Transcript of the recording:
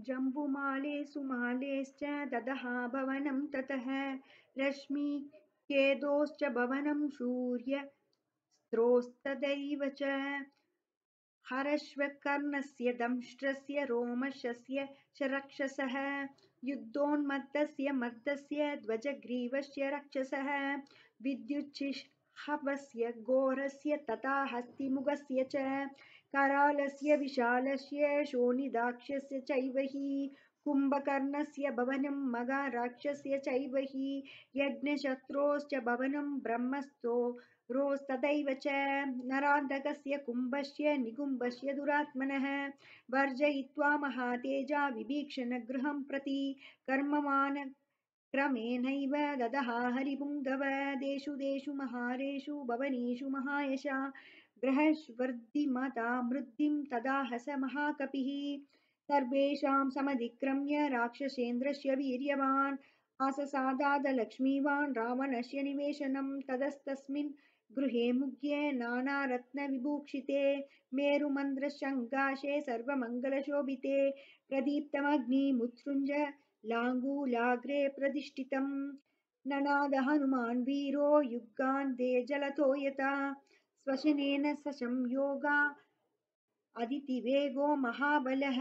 जम्बुमाले सुमालेश्च ददः भवनं ततः रश्मिकेदोश्च भवनं सूर्यस्त्रोस्तदैव च हरश्वकर्णस्य दंष्ट्रस्य रोमशस्य च रक्षसः युद्धोन्मत्तस्य मत्तस्य ध्वजग्रीवस्य रक्षसः विद्युच्छिहवस्य घोरस्य तथा हस्तिमुखस्य च करालस्य विशालस्य शोणिदाक्षस्य चैव हि कुम्भकर्णस्य भवनं मगाराक्षस्य चैव हि यज्ञशत्रोश्च भवनं ब्रह्मस्तोरोस्तदैव च नरान्तकस्य कुम्भस्य निकुम्भस्य दुरात्मनः वर्जयित्वा महातेजा विभीषणगृहं प्रति कर्ममाण क्रमेणैव ददः हरिपुङ्गव देषु देषु महारेषु भवनेषु महायशा गृहवर्धिमता मृद्धिं तदाह स महाकपिः सर्वेषां समधिक्रम्य राक्षसेन्द्रस्य वीर्यवान् आससादादलक्ष्मीवान् रावणस्य निवेशनं ततस्तस्मिन् गृहे मुग्ये नानारत्नविभूषिते मेरुमन्त्रशङ्काशे सर्वमङ्गलशोभिते प्रदीप्तमग्निमुत्सृज्य लाङ्गूलाग्रे प्रतिष्ठितम् ननाद हनुमान् वीरो युगान्ते जलतो यथा स्वशनेन सशं योगा अदितिवेगो महाबलः।